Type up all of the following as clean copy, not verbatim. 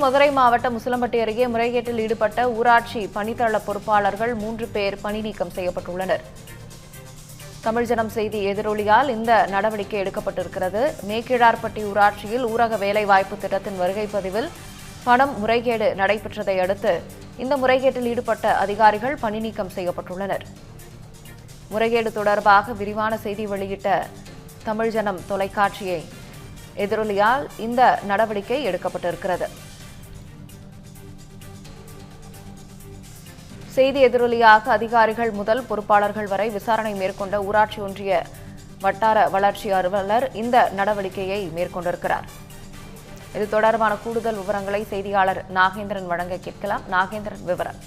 மதுரை மாவட்டம் உசிலம்பட்டி அருகே முறைகேட்டில் ஈடுபட்ட ஊராட்சி பணித்தள பொறுப்பாளர்கள் 3 பேர் பணி நீக்கம் செய்யப்பட்டுள்ளனர். தமிழ் ஜனம் செய்தி எதிரொலியால் இந்த நடவடிக்கை எடுக்கப்பட்டிருக்கிறது. மேக்கிழார்பட்டி ஊராட்சியில் ஊரக வேலைவாய்ப்பு திட்டத்தின் வருகை பதிவில் பணம் முறைகேடு நடைபெற்றதை அடுத்து இந்த முறைகேட்டில் ஈடுபட்ட அதிகாரிகள் பணி நீக்கம் செய்யப்பட்டுள்ளனர். முறைகேடு தொடர்பாக விரிவான செய்தி வெளியிட்ட தமிழ் ஜனம் தொலைக்காட்சியை எதிரொலியால் இந்த நடவடிக்கை எடுக்கப்பட்டிருக்கிறது. செய்தி எதிரொலியாக அதிகாரிகள் முதல் பொறுப்பாளர்கள் வரை விசாரணை மேற்கொண்ட ஊராட்சி ஒன்றிய வட்டார வளர்ச்சி அலுவலர் இந்த நடவடிக்கையை மேற்கொண்டிருக்கிறார். இது தொடர்பான கூடுதல் விவரங்களை செய்தியாளர் நாகேந்திரன் வழங்க கேட்கலாம். நாகேந்திரன், விவரம்.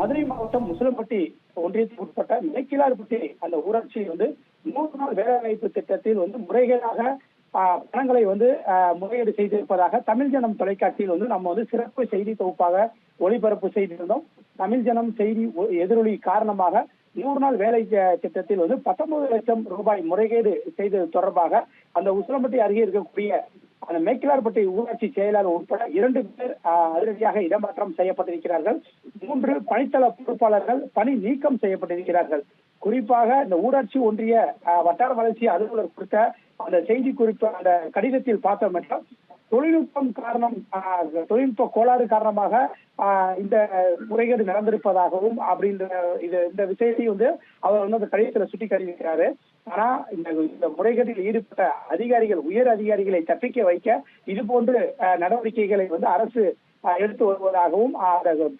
மதுரை மாவட்டம் உசிலம்பட்டி ஒன்றியத்துக்கு உட்பட்ட மேக்கிழார்பட்டி அந்த ஊராட்சி 100 நாள் வேலைவாய்ப்பு திட்டத்தில் முறைகேடாக பணங்களை முறையீடு செய்திருப்பதாக தமிழ் ஜனம் தொலைக்காட்சியில் நம்ம சிறப்பு செய்தி தொகுப்பாக ஒளிபரப்பு செய்திருந்தோம். தமிழ் ஜனம் செய்தி எதிரொலி காரணமாக 100 நாள் வேலை திட்டத்தில் 19 லட்சம் ரூபாய் முறைகேடு செய்தது தொடர்பாக அந்த உசிலம்பட்டி அருகே இருக்கக்கூடிய அந்த மேக்கிழார்பட்டி ஊராட்சி செயலாளர் உட்பட 2 பேர் அதிரடியாக இடமாற்றம் செய்யப்பட்டிருக்கிறார்கள். 3 பணித்தள பொறுப்பாளர்கள் பணி நீக்கம் செய்யப்பட்டிருக்கிறார்கள். குறிப்பாக இந்த ஊராட்சி ஒன்றிய வட்டார வளர்ச்சி அலுவலர் கொடுத்த அந்த செய்தி குறிப்பு அந்த கடிதத்தில் பார்த்தோம் என்றால் தொழில்நுட்ப கோளாறு காரணமாக இந்த முறைகேடு நடந்திருப்பதாகவும் அப்படின்ற இந்த விஷயத்தை அவர் அந்த கடிதத்துல சுட்டி காட்டியிருக்கிறாரு. ஆனா இந்த முறைகேட்டில் ஈடுபட்ட அதிகாரிகள் உயர் அதிகாரிகளை தப்பிக்க வைக்க இது போன்று நடவடிக்கைகளை அரசு எடுத்து வருவதாகவும்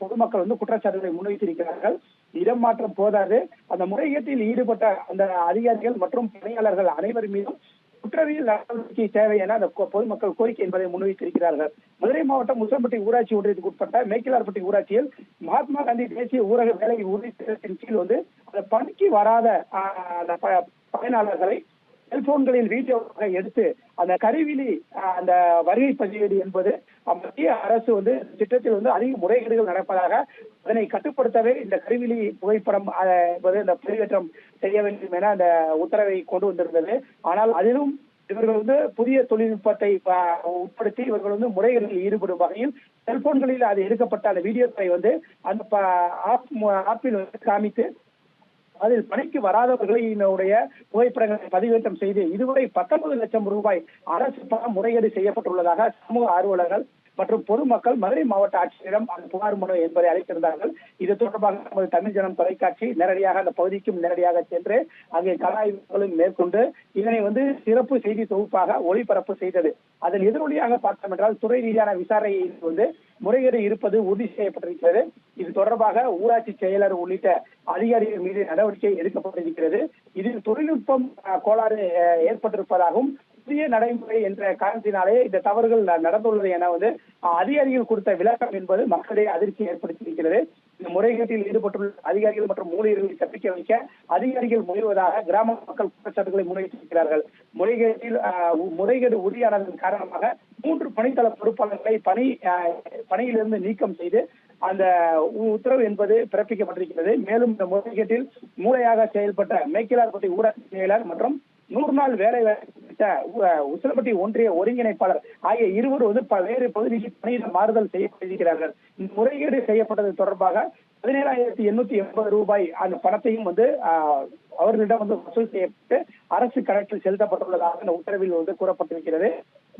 பொதுமக்கள் குற்றச்சாட்டுகளை முன்வைத்திருக்கிறார்கள். இடம் மாற்றம் போதாது, அந்த முறைகேட்டில் ஈடுபட்ட அந்த அதிகாரிகள் மற்றும் பணியாளர்கள் அனைவர் மீதும் குற்றவியல் நடவடிக்கை தேவை என அந்த பொதுமக்கள் கோரிக்கை என்பதை முன்வைத்திருக்கிறார்கள். மதுரை மாவட்டம் உசிலம்பட்டி ஊராட்சி ஒன்றியத்துக்கு உட்பட்ட மேக்கிழார்பட்டி ஊராட்சியில் மகாத்மா காந்தி தேசிய ஊரக வேலை உறுதி திட்டத்தின் கீழ் அந்த பணிக்கு வராத அந்த பயனாளர்களை செல்போன்களில் வீடியோவாக எடுத்து அந்த கருவிலி அந்த வருகை பதிவேடு என்பது மத்திய அரசு திட்டத்தில் அதிக முறைகேடுகள் நடப்பதாக அதனை கட்டுப்படுத்தவே இந்த கருவிலி புகைப்படம் என்பது இந்த பதிவேற்றம் செய்ய வேண்டும் என அந்த உத்தரவை கொண்டு வந்திருந்தது. ஆனால் அதிலும் இவர்கள் புதிய தொழில்நுட்பத்தை உட்படுத்தி இவர்கள் முறைகேடுகளில் ஈடுபடும் வகையில் செல்போன்களில் அது எடுக்கப்பட்ட அந்த வீடியோக்களை அந்த ஆப்பில் காமித்து அதில் பணிக்கு வராதவர்களினுடைய புகைப்படங்களை பதிவேற்றம் செய்து இதுவரை 19 லட்சம் ரூபாய் அரசு பணம் முறைகேடு செய்யப்பட்டுள்ளதாக சமூக ஆர்வலர்கள் மற்றும் பொதுமக்கள் மதுரை மாவட்ட ஆட்சியரிடம் அந்த புகார் மனு என்பதை அளித்திருந்தார்கள். இது தொடர்பாக நமது தமிழ் ஜனம் தொலைக்காட்சி நேரடியாக அந்த பகுதிக்கும் நேரடியாக சென்று அங்கே கள ஆய்வுகளும் மேற்கொண்டு இதனை சிறப்பு செய்தி தொகுப்பாக ஒளிபரப்பு செய்தது. அதன் எதிரொலியாக பார்த்தோம் என்றால் துறை ரீதியான விசாரணையில் முறைகேடு இருப்பது உறுதி செய்யப்பட்டிருக்கிறது. இது தொடர்பாக ஊராட்சி செயலர் உள்ளிட்ட அதிகாரிகள் மீது நடவடிக்கை எடுக்கப்பட்டிருக்கிறது. இதில் தொழில்நுட்பம் கோளாறு ஏற்பட்டிருப்பதாகவும் புதிய நடைமுறை என்ற காரணத்தினாலே இந்த தவறுகள் நடந்துள்ளது என அதிகாரிகள் கொடுத்த விளக்கம் என்பது மக்களிடையே அதிர்ச்சி ஏற்படுத்தியிருக்கிறது. இந்த முறைகேட்டில் ஈடுபட்டுள்ள அதிகாரிகள் மற்றும் ஊழியர்களை தப்பிக்க வைக்க அதிகாரிகள் முயல்வதாக கிராம மக்கள் குற்றச்சாட்டுகளை முன்வைத்திருக்கிறார்கள். முறைகேடு உறுதியானதன் காரணமாக 3 பணித்தள பொறுப்பாளர்களை பணியிலிருந்து நீக்கம் செய்து அந்த உத்தரவு என்பது பிறப்பிக்கப்பட்டிருக்கிறது. மேலும் இந்த முறைகேட்டில் மூளையாக செயல்பட்ட மேக்கிழார்பட்டி ஊராட்சி செயலர் மற்றும் 100 நாள் வேலை உசிலம்பட்டி ஒன்றிய ஒருங்கிணைப்பாளர் ஆகிய இருவர் வேறு பகுதியில் பணியிட மாறுதல் செய்யப்பட்டிருக்கிறார்கள். இந்த முறைகேடு செய்யப்பட்டது தொடர்பாக 17,880 ரூபாய் அந்த பணத்தையும் அவர்களிடம் வசூல் செய்யப்பட்டு அரசு கணக்கில் செலுத்தப்பட்டுள்ளதாக அந்த உத்தரவில் கூறப்பட்டிருக்கிறது.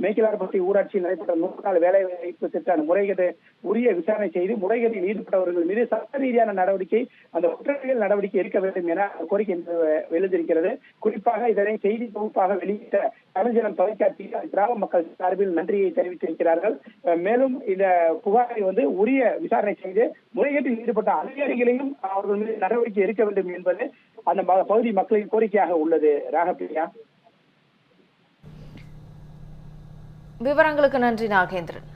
மேக்கிழார்பட்டி ஊராட்சியில் நடைபெற்ற 100 நாள் வேலை வாய்ப்பு திட்ட முறைகேடு உரிய விசாரணை செய்து முறைகேட்டில் ஈடுபட்டவர்கள் மீது சட்ட ரீதியான நடவடிக்கை அந்த குற்றவியல் நடவடிக்கை எடுக்க வேண்டும் என கோரிக்கை எழுதியிருக்கிறது. குறிப்பாக இதனை செய்தி தொகுப்பாக வெளியிட்ட தமிழ் ஜனம் தொலைக்காட்சி கிராம மக்கள் சார்பில் நன்றியை தெரிவித்திருக்கிறார்கள். மேலும் இந்த புகாரை உரிய விசாரணை செய்து முறைகேட்டில் ஈடுபட்ட அதிகாரிகளையும் அவர்கள் மீது நடவடிக்கை எடுக்க வேண்டும் என்பது அந்த பகுதி மக்களின் கோரிக்கையாக உள்ளது. ராகப்பிரியா, விவரங்களுக்கு நன்றி நாகேந்திரன்.